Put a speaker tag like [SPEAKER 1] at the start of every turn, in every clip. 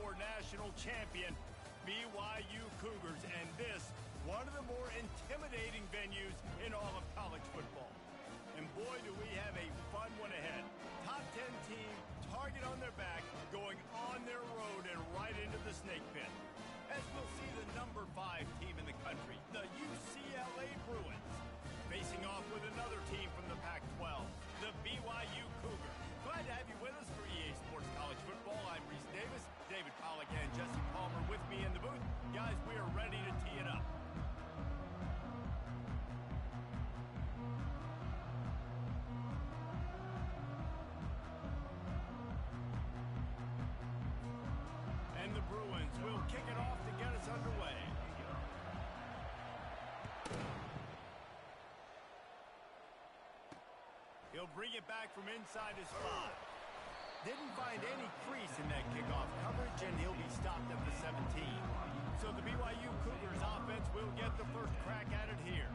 [SPEAKER 1] your national champion, BYU Cougars, and this, one of the more intimidating venues in all of college football. And boy, do we have a fun one ahead. Top 10 team, target on their back, going on their road and right into the snake pit. As we'll see the number 5 team in the country, the UCLA Bruins, facing off with another team from the Pac-12, the BYU Cougars. Glad to have you with us for EA Sports College Football. I'm Reese Davis, David Pollack, and Jesse Palmer with me in the booth. Guys, we are ready to tee it up. And the Bruins will kick it off to get us underway. He'll bring it back from inside his 5. Didn't find any crease in that kickoff coverage, and he'll be stopped at the 17. So the BYU Cougars offense will get the first crack at it here.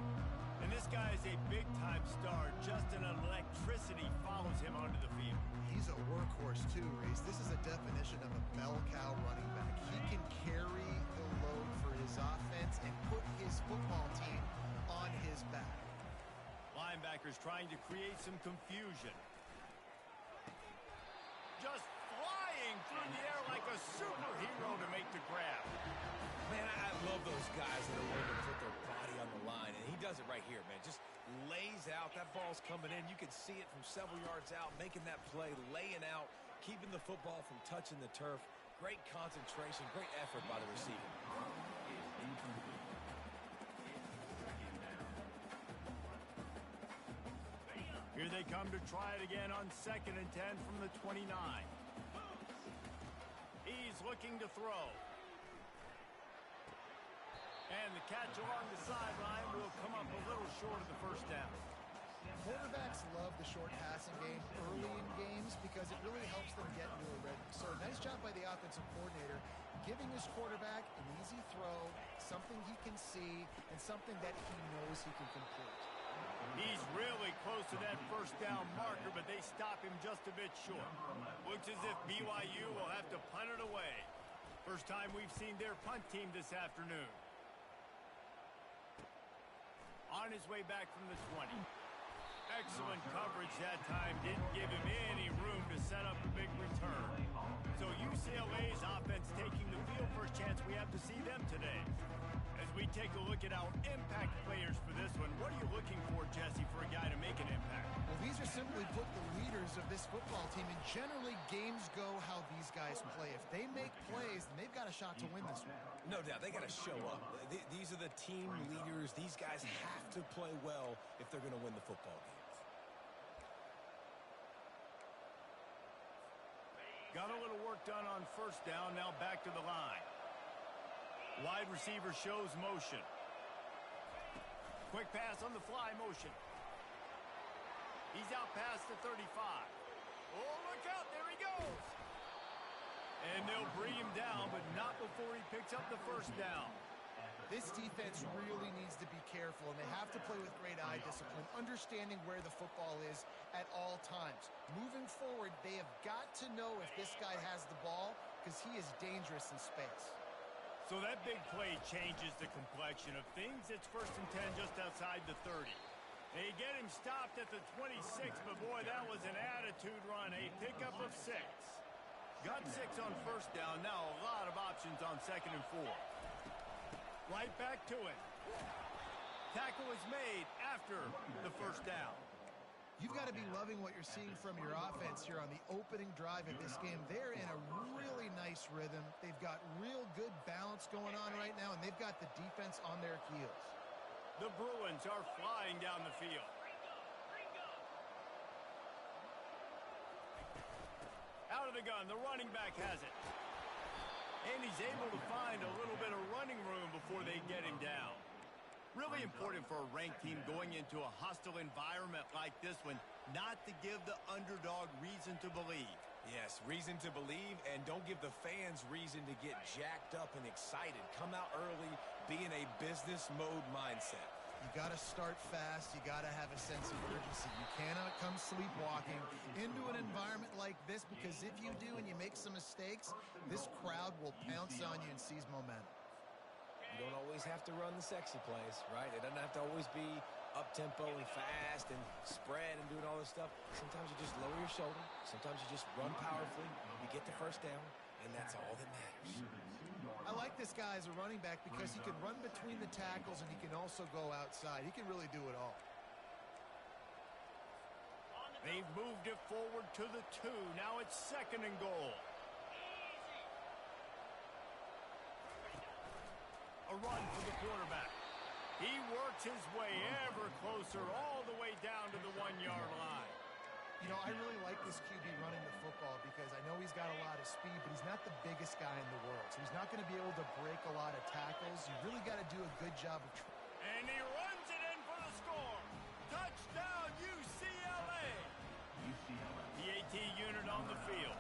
[SPEAKER 1] And this guy is a big-time star. Just an electricity follows him onto the field.
[SPEAKER 2] He's a workhorse too, Reese. This is a definition of a bell cow running back. He can carry the load for his offense and put his football team on his back.
[SPEAKER 1] Linebackers trying to create some confusion. Just flying through the air like a superhero to make the grab.
[SPEAKER 3] Man, I love those guys that are willing to put their body on the line, and he does it right here, man. Just lays out. That ball's coming in. You can see it from several yards out, making that play, laying out, keeping the football from touching the turf. Great concentration, great effort by the receiver.
[SPEAKER 1] Here they come to try it again on 2nd and 10 from the 29. He's looking to throw. And the catch along the sideline will come up a little short of the first down.
[SPEAKER 2] Quarterbacks love the short passing game early in games because it really helps them get into a rhythm. So nice job by the offensive coordinator giving his quarterback an easy throw, something he can see, and something that he knows he can complete.
[SPEAKER 1] He's really close to that first down marker, but they stop him just a bit short. Looks as if BYU will have to punt it away. First time we've seen their punt team this afternoon. On his way back from the 20. Excellent coverage that time. Didn't give him any room to set up a big return. So UCLA's offense taking the field. First chance we have to see them today. As we take a look at our impact players for this one, what are you looking for, Jesse, for a guy to make an impact?
[SPEAKER 2] Well, these are simply put the leaders of this football team, and generally games go how these guys play. If they make plays, then they've got a shot to win this one.
[SPEAKER 3] No doubt, they got to show up. These are the team leaders. These guys have to play well if they're going to win the football games.
[SPEAKER 1] Got a little work done on first down, now back to the line. Wide receiver shows motion. Quick pass on the fly motion. He's out past the 35. Oh, look out, there he goes. And they'll bring him down, but not before he picks up the first down.
[SPEAKER 2] This defense really needs to be careful, and they have to play with great eye discipline, understanding where the football is at all times. Moving forward, they have got to know if this guy has the ball, because he is dangerous in space.
[SPEAKER 1] So that big play changes the complexion of things. It's 1st and 10 just outside the 30. They get him stopped at the 26, but boy, that was an attitude run, a pickup of 6. Got 6 on first down, now a lot of options on 2nd and 4. Right back to it. Tackle is made after the first down.
[SPEAKER 2] You've got to be loving what you're seeing from your offense here on the opening drive of this game. They're in a really nice rhythm. They've got real good balance going on right now, and they've got the defense on their heels.
[SPEAKER 1] The Bruins are flying down the field. Out of the gun, the running back has it. And he's able to find a little bit of running room before they get him down. Really important for a ranked team going into a hostile environment like this one, not to give the underdog reason to believe.
[SPEAKER 3] Yes, reason to believe, and don't give the fans reason to get jacked up and excited. Come out early, be in a business mode mindset.
[SPEAKER 2] You got to start fast. You got to have a sense of urgency. You cannot come sleepwalking into an environment like this, because if you do and you make some mistakes, this crowd will pounce on you and seize momentum.
[SPEAKER 3] You don't always have to run the sexy plays, right? It doesn't have to always be up-tempo and fast and spread and doing all this stuff. Sometimes you just lower your shoulder. Sometimes you just run powerfully. You get the first down, and that's all that matters.
[SPEAKER 2] I like this guy as a running back because he can run between the tackles and he can also go outside. He can really do it all.
[SPEAKER 1] They've moved it forward to the 2. Now it's 2nd and goal. A run for the quarterback. He works his way ever closer all the way down to the 1-yard line.
[SPEAKER 2] You know, I really like this QB running the football because I know he's got a lot of speed, but he's not the biggest guy in the world. So he's not going to be able to break a lot of tackles. You really got to do a good job of...
[SPEAKER 1] And he runs it in for the score. Touchdown, UCLA. The AT unit on the field.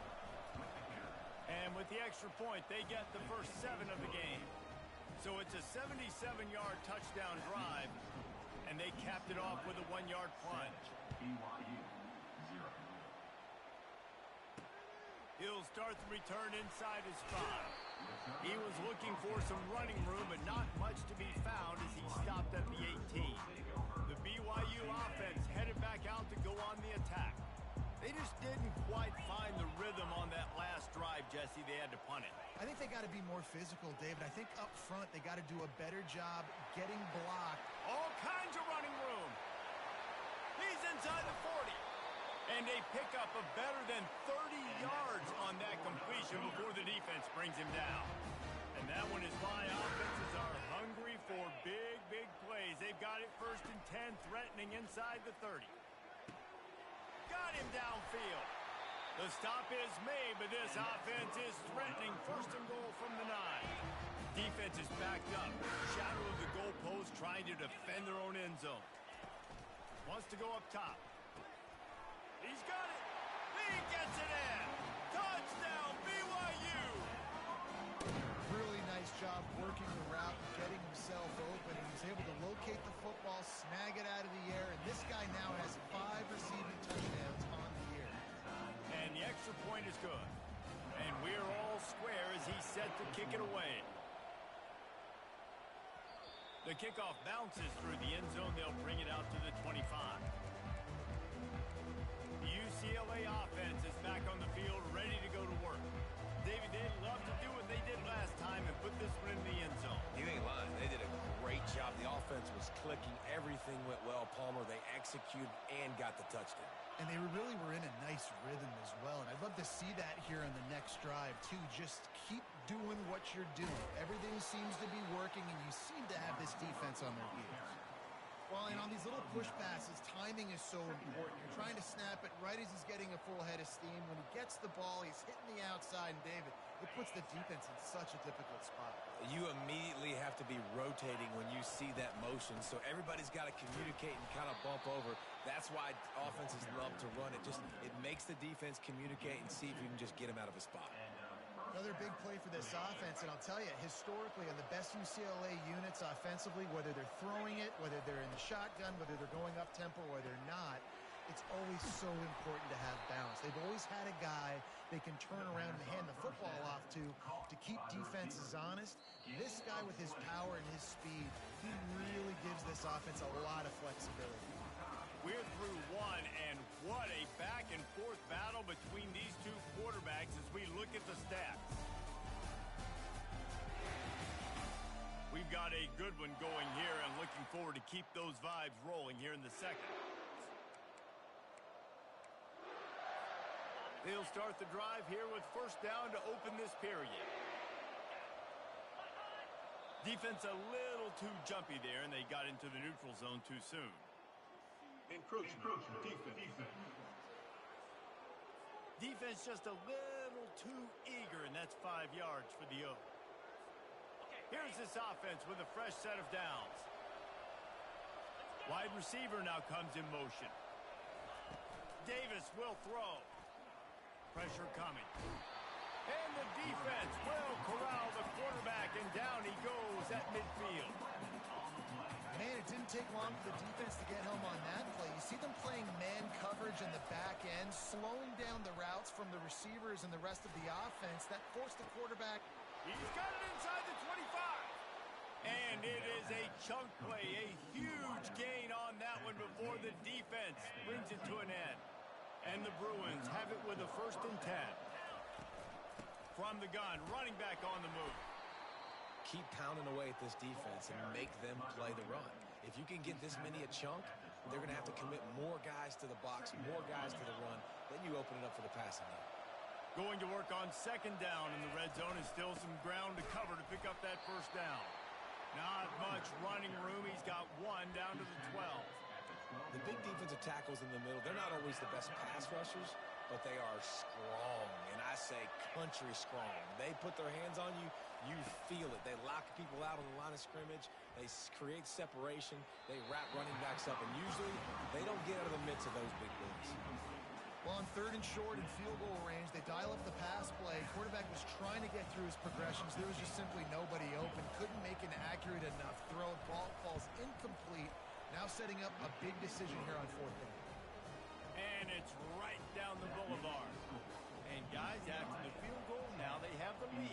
[SPEAKER 1] And with the extra point, they get the first 7 of the game. So it's a 77-yard touchdown drive, and they capped it off with a 1-yard plunge. He'll start the return inside his 5. He was looking for some running room, but not much to be found as he stopped at the 18. The BYU offense headed back out to go on the attack. They just didn't quite find the rhythm on that last drive, Jesse. They had to punt it.
[SPEAKER 2] I think they got to be more physical, David. I think up front they got to do a better job getting blocked.
[SPEAKER 1] All kinds of running room. He's inside the 40. And they pick up a better than 30 yards on that completion before the defense brings him down. And that one is why offenses are hungry for big, big plays. They've got it 1st and 10, threatening inside the 30. Got him downfield. The stop is made, but this offense is threatening 1st and goal from the 9. Defense is backed up. Shadow of the goalpost, trying to defend their own end zone. Wants to go up top. He's got it. He gets it in. Touchdown, BYU.
[SPEAKER 2] Really nice job working the route and getting himself open. He was able to locate the football, snag it out of the air, and this guy now has 5 receiving touchdowns on the year.
[SPEAKER 1] And the extra point is good. And we're all square as he's set to kick it away. The kickoff bounces through the end zone. They'll bring it out to the 25. The UCLA offense is back on the field, ready to go to work. David, they'd love to do what they did last time and put this one in the end zone.
[SPEAKER 3] You ain't lying. They did a great job. The offense was clicking. Everything went well. Palmer, they executed and got the touchdown.
[SPEAKER 2] And they really were in a nice rhythm as well. And I'd love to see that here on the next drive, too. Just keep doing what you're doing. Everything seems to be working, and you seem to have this defense on their heels. Well, and on these little push passes, timing is so important. You're trying to snap it right as he's getting a full head of steam. When he gets the ball, he's hitting the outside, and David, it puts the defense in such a difficult spot.
[SPEAKER 3] You immediately have to be rotating when you see that motion, so everybody's got to communicate and kind of bump over. That's why offenses love to run it. It makes the defense communicate and see if you can just get him out of a spot.
[SPEAKER 2] Another big play for this offense, and I'll tell you, historically, on the best UCLA units offensively, whether they're throwing it, whether they're in the shotgun, whether they're going up-tempo or they're not, it's always so important to have balance. They've always had a guy they can turn around and hand the football off to keep defenses honest. This guy with his power and his speed, he really gives this offense a lot of flexibility.
[SPEAKER 1] We're through one, and what a back-and-forth battle between these two quarterbacks as we look at the stats. We've got a good one going here, and looking forward to keep those vibes rolling here in the second. They'll start the drive here with 1st down to open this period. Defense a little too jumpy there, and they got into the neutral zone too soon. Encroachment. Defense. Defense just a little too eager, and that's 5 yards for the O. Here's this offense with a fresh set of downs. Wide receiver now comes in motion. Davis will throw. Pressure coming. And the defense will corral the quarterback, and down he goes at midfield.
[SPEAKER 2] Man, it didn't take long for the defense to get home on that play. You see them playing man coverage in the back end, slowing down the routes from the receivers and the rest of the offense. That forced the quarterback.
[SPEAKER 1] He's got it inside the 25. And it is a chunk play, a huge gain on that one before the defense brings it to an end. And the Bruins have it with a 1st and 10. From the gun, running back on the move.
[SPEAKER 3] Keep pounding away at this defense and make them play the run. If you can get this many a chunk, they're going to have to commit more guys to the box, more guys to the run. Then you open it up for the passing game.
[SPEAKER 1] Going to work on 2nd down in the red zone, is still some ground to cover to pick up that 1st down. Not much running room. He's got 1 down to the 12.
[SPEAKER 3] The big defensive tackles in the middle, they're not always the best pass rushers, but they are strong, and I say country strong. They put their hands on you, you feel it. They lock people out on the line of scrimmage. They create separation. They wrap running backs up, and usually they don't get out of the midst of those big boys.
[SPEAKER 2] Well, on 3rd and short and field goal range, they dial up the pass play. Quarterback was trying to get through his progressions. There was just simply nobody open. Couldn't make an accurate enough throw. Ball falls incomplete. Now setting up a big decision here on 4th down.
[SPEAKER 1] And it's right down the boulevard. And guys, after the field goal, now they have the lead.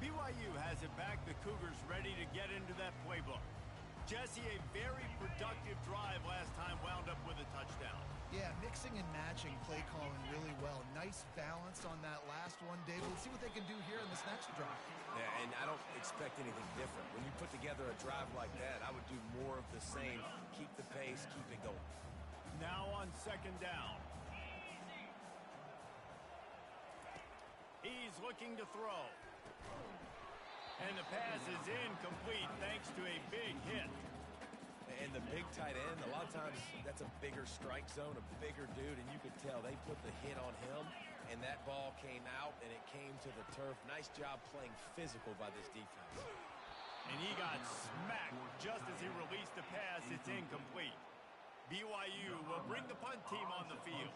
[SPEAKER 1] BYU has it back. The Cougars ready to get into that playbook. Jesse, a very productive drive last time, wound up with a touchdown.
[SPEAKER 2] Yeah, mixing and matching play calling really well. Nice balance on that last one, David. Let's see what they can do here in this next drive.
[SPEAKER 3] Yeah, and I don't expect anything different. When you put together a drive like that, I would do more of the same. Keep the pace, keep it going.
[SPEAKER 1] Now on 2nd down. He's looking to throw. And the pass is incomplete thanks to a big hit.
[SPEAKER 3] And the big tight end, a lot of times that's a bigger strike zone, a bigger dude, and you could tell they put the hit on him, and that ball came out, and it came to the turf. Nice job playing physical by this defense.
[SPEAKER 1] And he got smacked just as he released the pass. It's incomplete. BYU will bring the punt team on the field.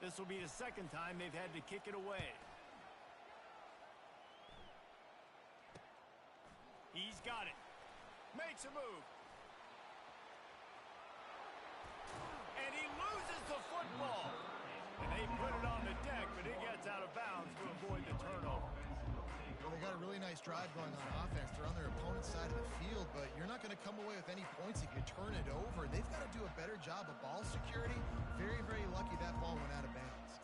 [SPEAKER 1] This will be the 2nd time they've had to kick it away. He's got it. Makes a move. And he loses the football. And they put it on the deck, but it gets out of bounds to avoid the turnover.
[SPEAKER 2] Well, they got a really nice drive going on offense. They're on their opponent's side of the field, but you're not going to come away with any points if you turn it over. They've got to do a better job of ball security. Very, very lucky that ball went out of bounds.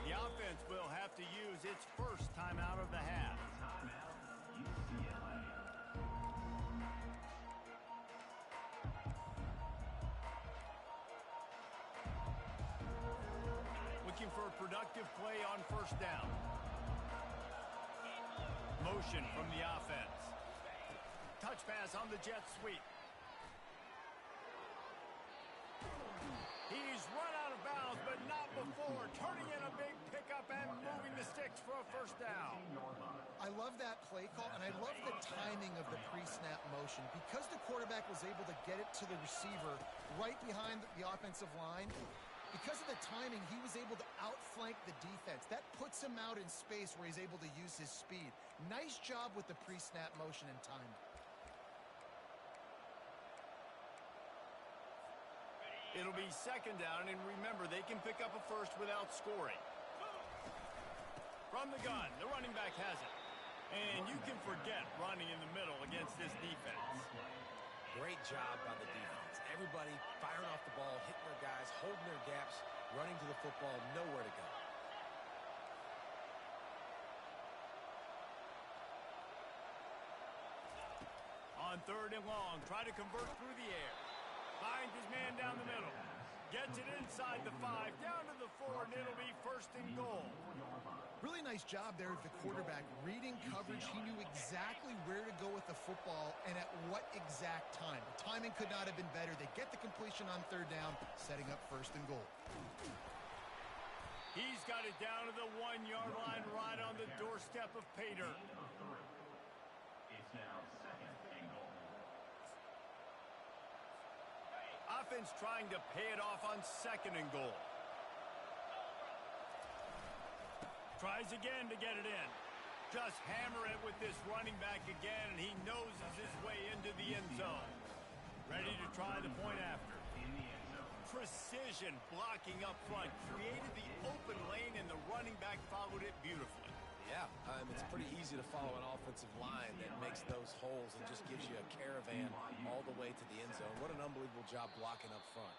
[SPEAKER 1] The offense will have to use its 1st timeout of the half. Looking for a productive play on 1st down. Motion from the offense. Touch pass on the jet sweep. He's run out of bounds, but not before turning in a big pickup and moving the sticks for a 1st down.
[SPEAKER 2] I love that play call, and I love the timing of the pre-snap motion. Because the quarterback was able to get it to the receiver right behind the offensive line, because of the timing, he was able to outflank the defense. That puts him out in space where he's able to use his speed. Nice job with the pre-snap motion and timing.
[SPEAKER 1] It'll be 2nd down, and remember, they can pick up a 1st without scoring. From the gun, the running back has it. And you can forget running in the middle against this defense.
[SPEAKER 3] Great job by the defense. Everybody firing off the ball, hitting their guys, holding their gaps, running to the football, nowhere to go.
[SPEAKER 1] On 3rd and long, try to convert through the air. Finds his man down the middle. Gets it inside the 5, down to the 4, and it'll be 1st and goal.
[SPEAKER 2] Really nice job there of the quarterback. Reading coverage, he knew exactly where to go with the football and at what exact time. The timing could not have been better. They get the completion on 3rd down, setting up 1st and goal.
[SPEAKER 1] He's got it down to the 1-yard line, right on the doorstep of Pater.
[SPEAKER 4] It's now 2nd and goal.
[SPEAKER 1] offense trying to pay it off on 2nd and goal. Tries again to get it in. Just hammer it with this running back again, and he noses his way into the end zone. Ready to try the point after. Precision blocking up front. Created the open lane, and the running back followed it beautifully.
[SPEAKER 3] Yeah, it's pretty easy to follow an offensive line that makes those holes and just gives you a caravan all the way to the end zone. What an unbelievable job blocking up front.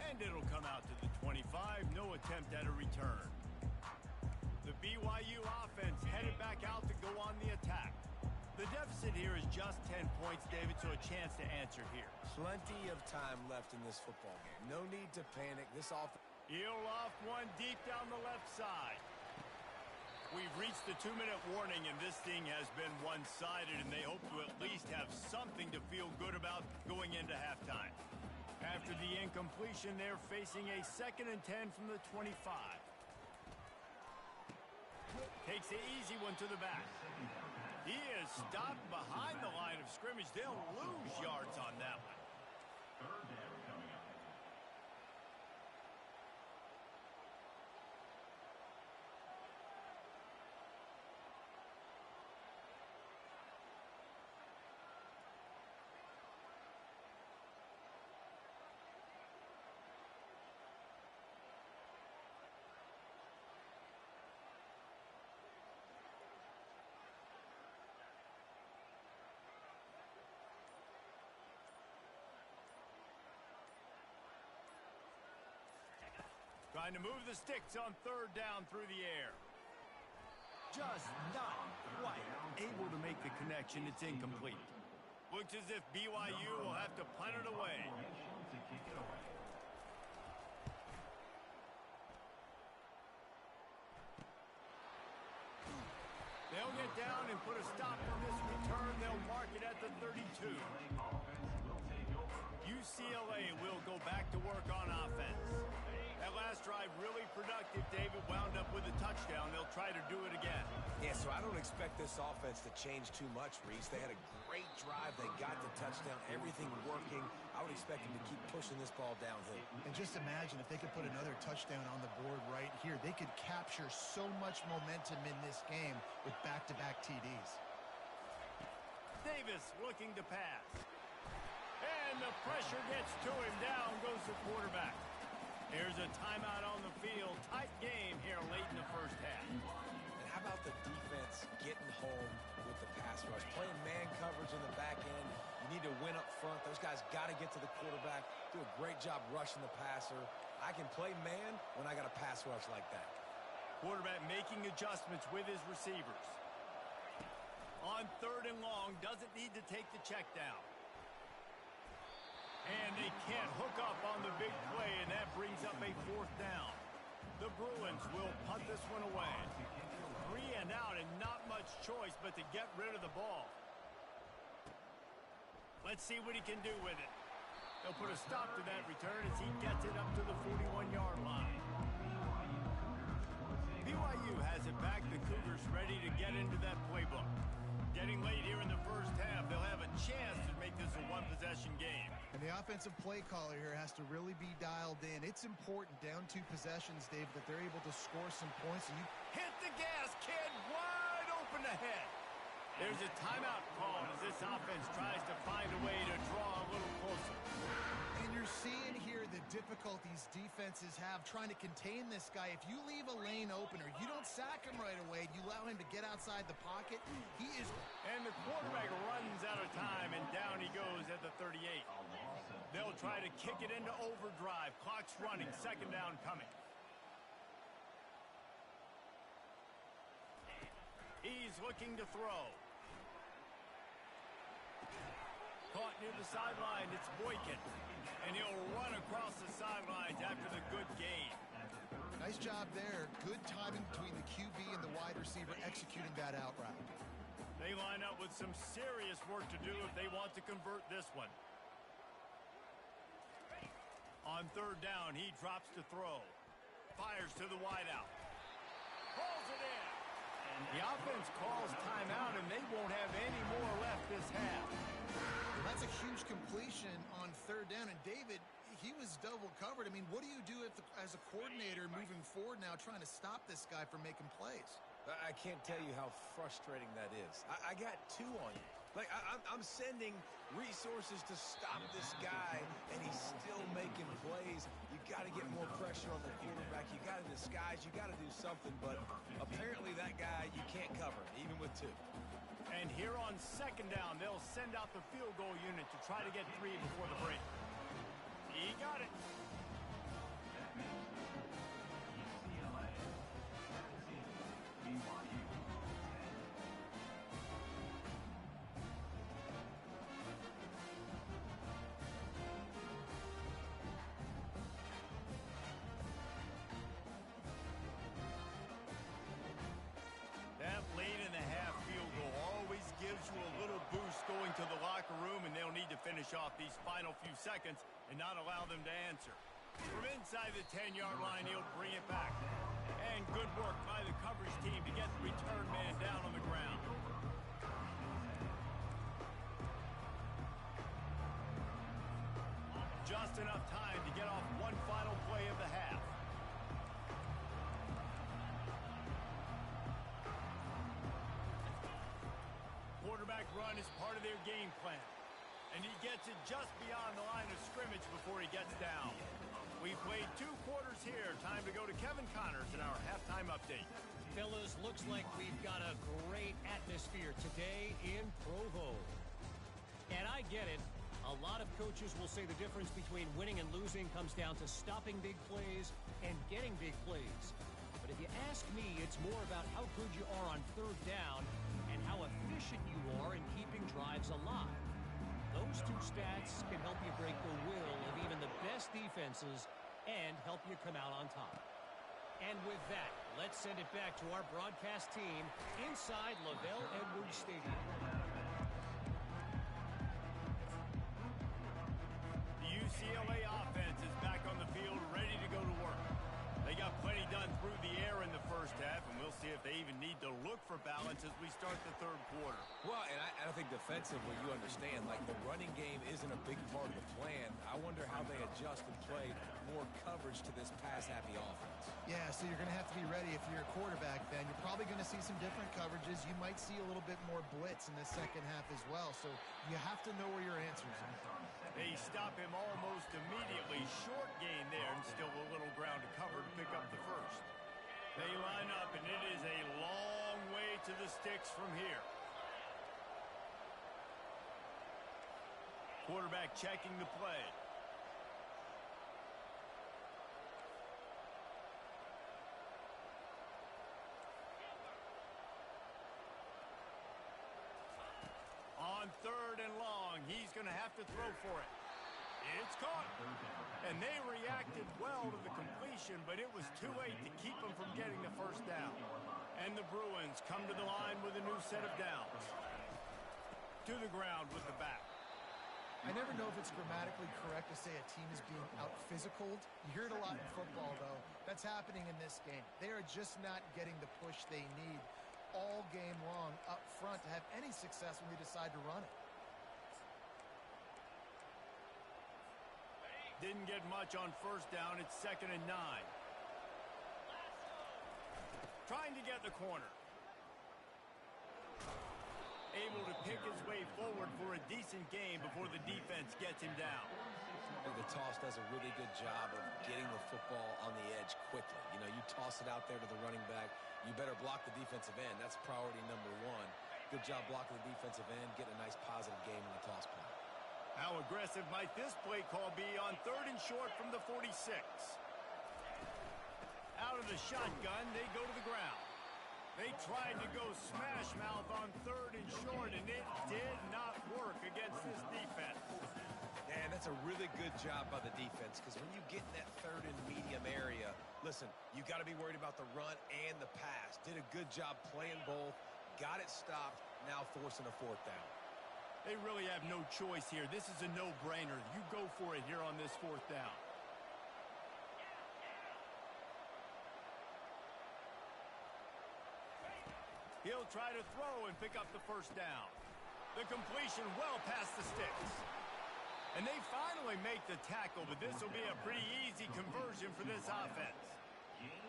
[SPEAKER 1] And it'll come out to the 25. No attempt at a return. The BYU offense headed back out to go on the attack. The deficit here is just 10 points, David, so a chance to answer here.
[SPEAKER 3] Plenty of time left in this football game. No need to panic. This offense.
[SPEAKER 1] He'll off one deep down the left side. We've reached the 2-minute warning, and this thing has been one-sided, and they hope to at least have something to feel good about going into halftime. After the incompletion, they're facing a 2nd and 10 from the 25. Takes the easy one to the back. He is stopped behind the line of scrimmage. They'll lose yards on that one. Trying to move the sticks on 3rd down through the air. Just not quite able to make the connection. It's incomplete. Looks as if BYU will have to punt it away. They'll get down and put a stop on this return. They'll mark it at the 32. UCLA will go back to work on offense. That last drive really productive. David wound up with a touchdown. They'll try to do it again.
[SPEAKER 3] Yeah, so I don't expect this offense to change too much, Reese. They had a great drive. They got the touchdown. Everything working. I would expect them to keep pushing this ball downhill.
[SPEAKER 2] And just imagine if they could put another touchdown on the board right here. They could capture so much momentum in this game with back-to-back TDs.
[SPEAKER 1] Davis looking to pass. And the pressure gets to him. Down goes the quarterback. There's a timeout on the field. Tight game here late in the first half.
[SPEAKER 3] And how about the defense getting home with the pass rush? Playing man coverage in the back end. You need to win up front. Those guys got to get to the quarterback. Do a great job rushing the passer. I can play man when I got a pass rush like that.
[SPEAKER 1] Quarterback making adjustments with his receivers. On 3rd and long, doesn't need to take the check down. And they can't hook up on the big play, and that brings up a 4th down. The Bruins will punt this one away. 3 and out, and not much choice but to get rid of the ball. Let's see what he can do with it. They'll put a stop to that return as he gets it up to the 41-yard line. BYU has it back. The Cougars ready to get into that playbook. Getting late here in the first half, they'll have a chance to make this a one-possession game.
[SPEAKER 2] And the offensive play caller here has to really be dialed in. It's important down 2 possessions, Dave, that they're able to score some points. And you
[SPEAKER 1] hit the gas, kid, wide open ahead. There's a timeout call as this offense tries to find a way to draw a little closer.
[SPEAKER 2] And you're seeing here the difficulties defenses have trying to contain this guy. If you leave a lane open or you don't sack him right away, you allow him to get outside the pocket, he is...
[SPEAKER 1] And the quarterback runs out of time, and down he goes at the 38. They'll try to kick it into overdrive. Clock's running, 2nd down coming. He's looking to throw. Caught near the sideline, it's Boykin. And he'll run across the sidelines after the good gain.
[SPEAKER 2] Nice job there. Good timing between the QB and the wide receiver executing that out route.
[SPEAKER 1] They line up with some serious work to do if they want to convert this one. On 3rd down, he drops to throw. Fires to the wideout. Pulls it in. The offense calls timeout, and they won't have any more left this half.
[SPEAKER 2] That's a huge completion on 3rd down. And David, he was double covered. I mean, what do you do as a coordinator moving forward now trying to stop this guy from making plays?
[SPEAKER 3] I can't tell you how frustrating that is. I got two on you. Like, I'm sending resources to stop this guy, and he's still making plays. You got to get more pressure on the quarterback. You got to disguise. You got to do something. But apparently that guy, you can't cover him, even with two.
[SPEAKER 1] And here on second down, they'll send out the field goal unit to try to get 3 before the break. He got it. That late in the half field goal always gives you a little boost going to the locker room, and they'll need to finish off these final few seconds and not allow them to answer. From inside the 10-yard line, he'll bring it back. And good work by the coverage team to get the return man down on the ground. Just enough time to get off one final play of the half. Quarterback run is part of their game plan. And he gets it just beyond the line of scrimmage before he gets down. We've played 2 quarters here. Time to go to Kevin Connors in our halftime update.
[SPEAKER 4] Fellas, looks like we've got a great atmosphere today in Provo. And I get it. A lot of coaches will say the difference between winning and losing comes down to stopping big plays and getting big plays. But if you ask me, it's more about how good you are on third down and how efficient you are in keeping drives alive. Those 2 stats can help you break the will of even the best defenses and help you come out on top. And with that, let's send it back to our broadcast team inside LaVell Edwards Stadium.
[SPEAKER 1] The UCLA offense is back on the field, ready to go to work. They got plenty done through the air in the first half, and we'll see if they even need to look for balance as we start the third quarter.
[SPEAKER 3] Well, and I think defensively, you understand, like the running game isn't a big part of the plan. I wonder how they adjust and play more coverage to this pass-happy offense.
[SPEAKER 2] Yeah, so you're going to have to be ready if you're a quarterback then. You're probably going to see some different coverages. You might see a little bit more blitz in the second half as well. So you have to know where your answers are.
[SPEAKER 1] They stop him almost immediately. Short gain there and still a little ground to cover to pick up the first. They line up, and it is a long way to the sticks from here. Quarterback checking the play. On third and long, he's going to have to throw for it. It's caught. And they reacted well to the completion, but it was too late to keep them from getting the first down. And the Bruins come to the line with a new set of downs. To the ground with the back.
[SPEAKER 2] I never know if it's grammatically correct to say a team is being out-physicaled. You hear it a lot in football, though. That's happening in this game. They are just not getting the push they need all game long up front to have any success when they decide to run it.
[SPEAKER 1] Didn't get much on first down. It's 2nd and 9. Trying to get the corner. Able to pick his way forward for a decent game before the defense gets him down.
[SPEAKER 3] The toss does a really good job of getting the football on the edge quickly. You know, you toss it out there to the running back. You better block the defensive end. That's priority number 1. Good job blocking the defensive end, getting a nice positive game in the toss play.
[SPEAKER 1] How aggressive might this play call be on 3rd and short from the 46? Out of the shotgun, they go to the ground. They tried to go smash mouth on 3rd and short, and it did not work against this defense.
[SPEAKER 3] And that's a really good job by the defense, because when you get in that 3rd and medium area, listen, you got to be worried about the run and the pass. Did a good job playing both, got it stopped, now forcing a 4th down.
[SPEAKER 1] They really have no choice here. This is a no-brainer. You go for it here on this 4th down. He'll try to throw and pick up the first down. The completion well past the sticks. And they finally make the tackle, but this will be a pretty easy conversion for this offense.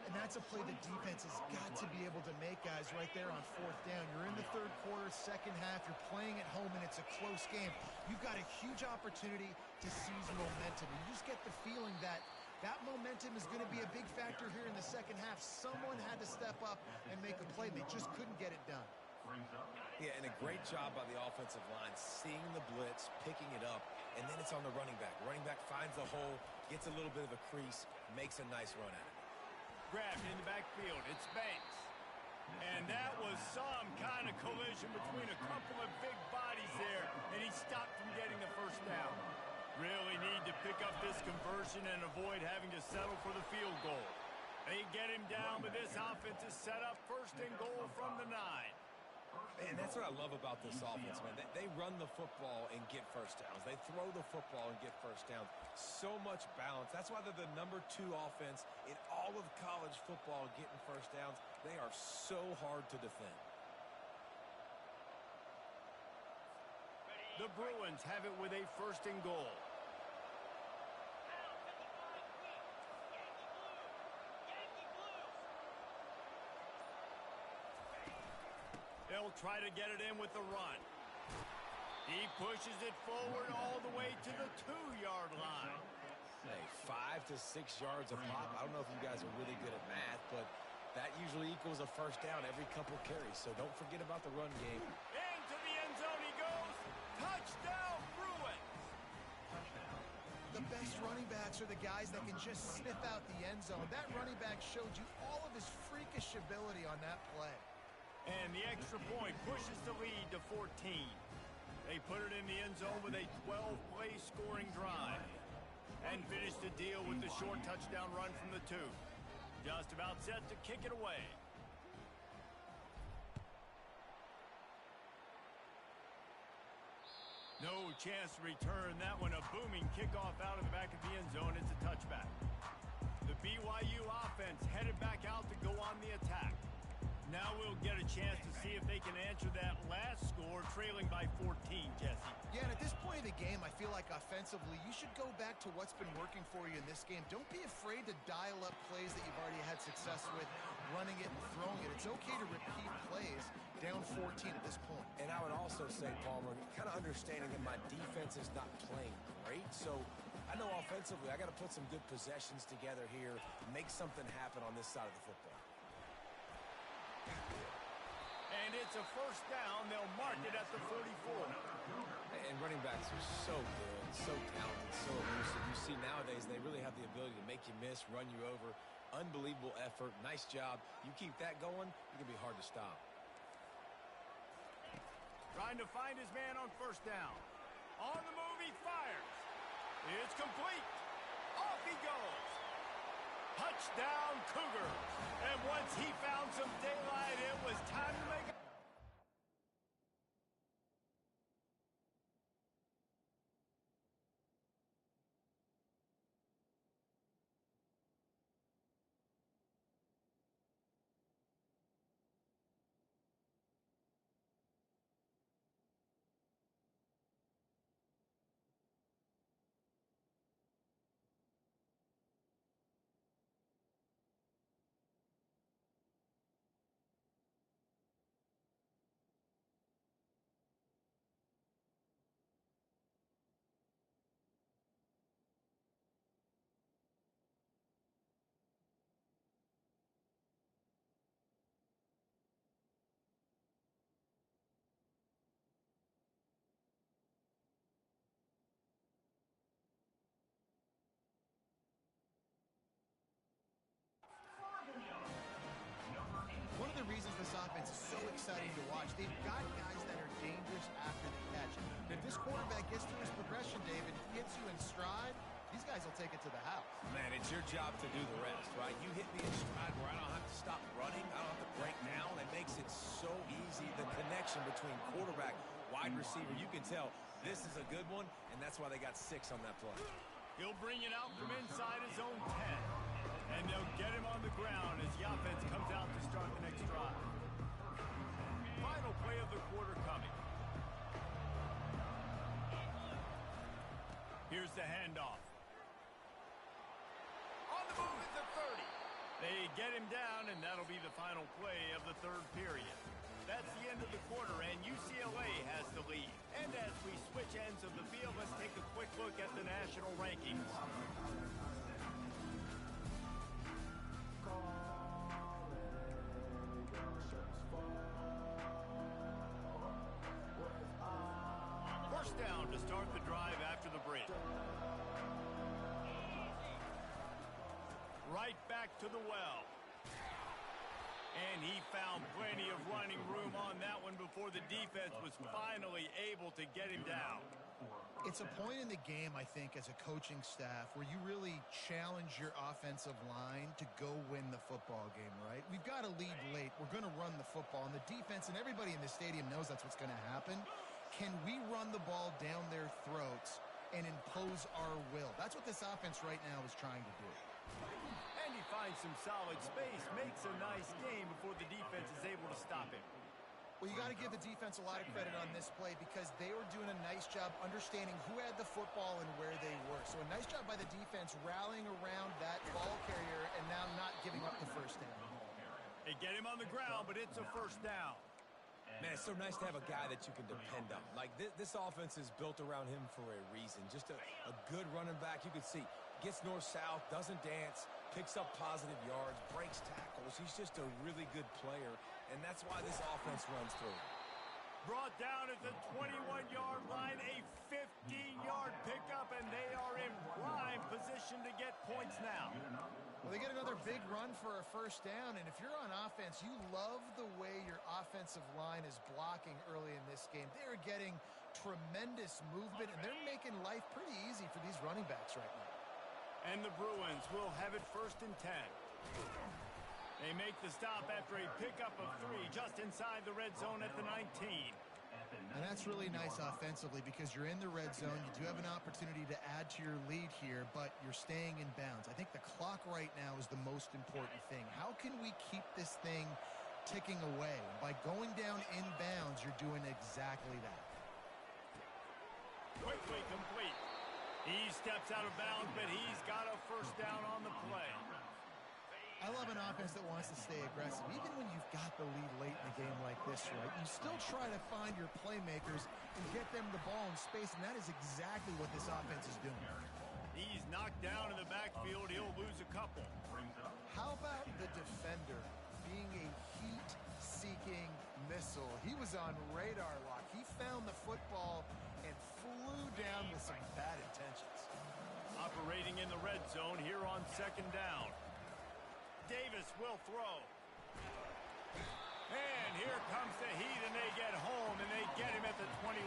[SPEAKER 2] And that's a play the defense has got to be able to make, guys, right there on fourth down. You're in the third quarter, second half. You're playing at home, and it's a close game. You've got a huge opportunity to seize momentum. You just get the feeling that that momentum is going to be a big factor here in the second half. Someone had to step up and make a play. They just couldn't get it done.
[SPEAKER 3] Yeah, and a great job by the offensive line, seeing the blitz, picking it up, and then it's on the running back. Running back finds the hole, gets a little bit of a crease, makes a nice run at it.
[SPEAKER 1] Grabbed in the backfield. It's Banks. And that was some kind of collision between a couple of big bodies there, and he stopped from getting the first down. Really need to pick up this conversion and avoid having to settle for the field goal. They get him down, but this offense is set up first and goal from the 9.
[SPEAKER 3] Man, that's what I love about this offense, man. They run the football and get first downs. They throw the football and get first downs. So much balance. That's why they're the #2 offense in all of college football getting first downs. They are so hard to defend.
[SPEAKER 1] The Bruins have it with a first and goal. They'll try to get it in with the run. He pushes it forward all the way to the 2-yard line.
[SPEAKER 3] Hey, 5 to 6 yards a pop. I don't know if you guys are really good at math, but that usually equals a first down every couple carries. So don't forget about the run game.
[SPEAKER 1] Into the end zone he goes. Touchdown, Bruins.
[SPEAKER 2] The best running backs are the guys that can just sniff out the end zone. That running back showed you all of his freakish ability on that play.
[SPEAKER 1] And the extra point pushes the lead to 14. They put it in the end zone with a 12-play scoring drive. And finish the deal with the short touchdown run from the 2. Just about set to kick it away. No chance to return that one. A booming kickoff out of the back of the end zone. It's a touchback. The BYU offense headed back out to go on the attack. Now we'll get a chance to see if they can answer that last score, trailing by 14, Jesse.
[SPEAKER 2] Yeah, and at this point of the game, I feel like offensively, you should go back to what's been working for you in this game. Don't be afraid to dial up plays that you've already had success with, running it and throwing it. It's okay to repeat plays down 14 at this point.
[SPEAKER 3] And I would also say, Palmer, kind of understanding that my defense is not playing great, so I know offensively I got to put some good possessions together here, make something happen on this side of the football.
[SPEAKER 1] And it's a first down. They'll mark it at the 44.
[SPEAKER 3] And running backs are so good, so talented, so elusive. You see nowadays they really have the ability to make you miss, run you over. Unbelievable effort. Nice job. You keep that going, it can be hard to stop.
[SPEAKER 1] Trying to find his man on first down. On the move, he fires. It's complete. Off he goes. Touchdown, Cougars. And once he found some daylight, it was time to make it.
[SPEAKER 2] One of the reasons this offense is so exciting to watch, they've got guys that are dangerous after the catch. And if this quarterback gets through his progression, David, gets you in stride, these guys will take it to the house.
[SPEAKER 3] Man, it's your job to do the rest, right? You hit me in stride where I don't have to stop running. I don't have to break down. It makes it so easy. The connection between quarterback, wide receiver, you can tell this is a good one, and that's why they got 6 on that play.
[SPEAKER 1] He'll bring it out from inside his own 10. And they'll get him on the ground as the offense comes out to start the next drive. Final play of the quarter coming. get him down, and that'll be the final play of the third period. That's the end of the quarter, and UCLA has the lead. And as we switch ends of the field, let's take a quick look at the national rankings. First down to start the drive after the bridge. Right back to the well. And he found plenty of running room on that one before the defense was finally able to get him down.
[SPEAKER 2] It's a point in the game, I think, as a coaching staff where you really challenge your offensive line to go win the football game, right? We've got to lead late. We're going to run the football. And the defense and everybody in the stadium knows that's what's going to happen. Can we run the ball down their throats and impose our will? That's what this offense right now is trying to do.
[SPEAKER 1] And he finds some solid space, makes a nice game before the defense is able to stop him.
[SPEAKER 2] Well, you got to give the defense a lot of credit on this play because they were doing a nice job understanding who had the football and where they were. So a nice job by the defense rallying around that ball carrier and now not giving up the first down.
[SPEAKER 1] They get him on the ground, but it's a first down.
[SPEAKER 3] Man, it's so nice to have a guy that you can depend on. Like, this offense is built around him for a reason. Just a good running back. You can see, gets north-south, doesn't dance, picks up positive yards, breaks tackles. He's just a really good player, and that's why this offense runs through.
[SPEAKER 1] Brought down at the 21-yard line, a 15-yard pickup, and they are in prime position to get points now.
[SPEAKER 2] Well, they get another big run for a first down, and if you're on offense, you love the way your offensive line is blocking early in this game. They're getting tremendous movement, and they're making life pretty easy for these running backs right now.
[SPEAKER 1] And the Bruins will have it 1st and 10. They make the stop after a pickup of 3 just inside the red zone at the 19.
[SPEAKER 2] And that's really nice offensively because you're in the red zone. You do have an opportunity to add to your lead here, but you're staying in bounds. I think the clock right now is the most important thing. How can we keep this thing ticking away? By going down in bounds, you're doing exactly that.
[SPEAKER 1] Quickly complete. He steps out of bounds, but he's got a first down on the play.
[SPEAKER 2] I love an offense that wants to stay aggressive. Even when you've got the lead late in a game like this, right, you still try to find your playmakers and get them the ball in space, and that is exactly what this offense is doing.
[SPEAKER 1] He's knocked down in the backfield. He'll lose a couple.
[SPEAKER 2] How about the defender being a heat-seeking missile? He was on radar lock. He found the football and flew down with some bad intentions.
[SPEAKER 1] Operating in the red zone here on 2nd down. Davis will throw. And here comes the heat, and they get home, and they get him at the 21.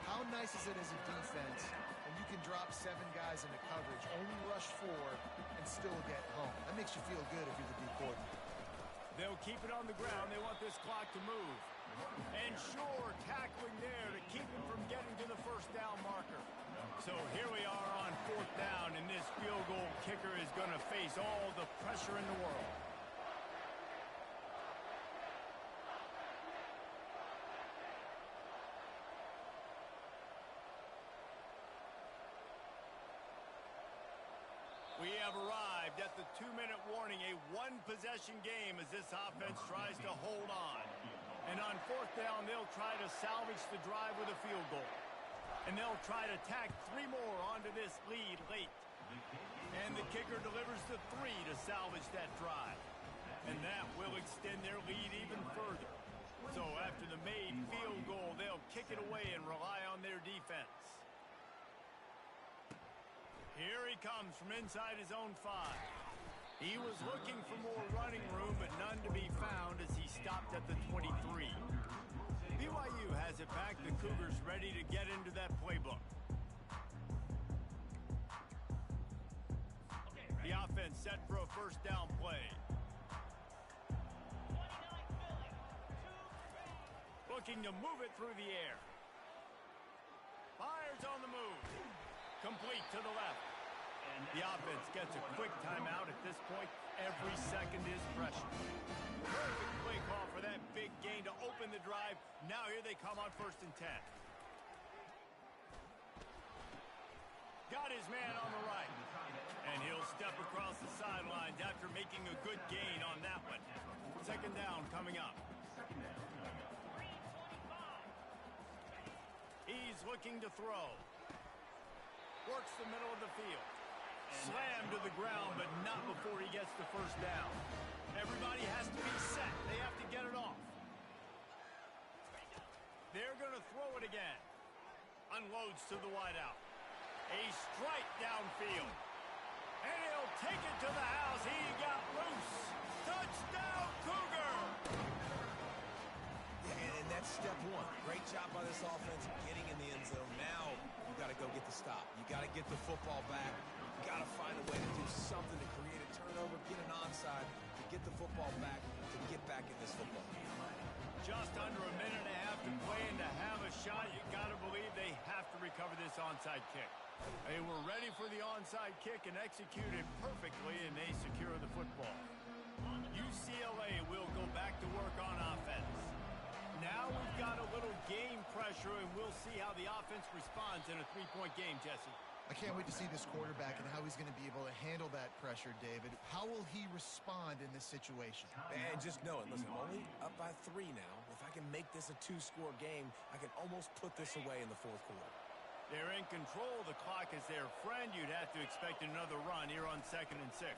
[SPEAKER 2] How nice is it as a defense when you can drop 7 guys into coverage, only rush 4, and still get home? That makes you feel good if you're the D coordinator.
[SPEAKER 1] They'll keep it on the ground. They want this clock to move. And sure, tackling there to keep him from getting to the first down marker. So here we are on 4th down, and this field goal kicker is going to face all the pressure in the world. We have arrived at the 2-minute warning, a 1-possession game as this offense tries to hold on. And on 4th down, they'll try to salvage the drive with a field goal. And they'll try to tack 3 more onto this lead late. And the kicker delivers the 3 to salvage that drive. And that will extend their lead even further. So after the made field goal, they'll kick it away and rely on their defense. Here he comes from inside his own 5. He was looking for more running room, but none to be found as he stopped at the 23. BYU has it back. The Cougars ready to get into that playbook. The offense set for a first down play. Looking to move it through the air. Fires on the move. Complete to the left. The offense gets a quick timeout at this point. Every second is precious. Perfect play call for that big gain to open the drive. Now here they come on 1st and 10. got his man on the right. And he'll step across the sidelines after making a good gain on that one. Second down coming up. He's looking to throw. Works the middle of the field. Slammed to the ground, but not before he gets the first down. Everybody has to be set. They have to get it off. They're going to throw it again. Unloads to the wideout. A strike downfield. And he'll take it to the house. He got loose. Touchdown, Cougar!
[SPEAKER 3] Yeah, and that's step one. Great job by this offense getting in the end zone. Now you got to go get the stop. You got to get the football back. You got to find a way to do something to create a turnover, get an onside, to get the football back, to get back in this football game.
[SPEAKER 1] Just under a minute and a half to play, and to have a shot, you got to believe they have to recover this onside kick. They were ready for the onside kick and executed perfectly, and they secure the football. UCLA will go back to work on offense. Now we've got a little game pressure, and we'll see how the offense responds in a three-point game, Jesse.
[SPEAKER 2] I can't wait to see this quarterback and how he's going to be able to handle that pressure, David. How will he respond in this situation?
[SPEAKER 3] And just knowing, listen, I'm only up by 3 now. If I can make this a 2-score game, I can almost put this away in the fourth quarter.
[SPEAKER 1] They're in control. The clock is their friend. You'd have to expect another run here on 2nd and 6.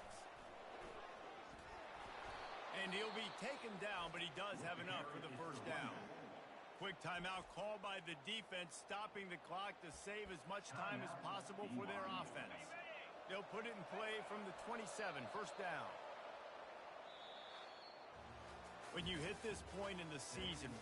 [SPEAKER 1] And he'll be taken down, but he does have enough for the first down. Quick timeout called by the defense, stopping the clock to save as much time as possible for their offense. They'll put it in play from the 27, first down. When you hit this point in the season, we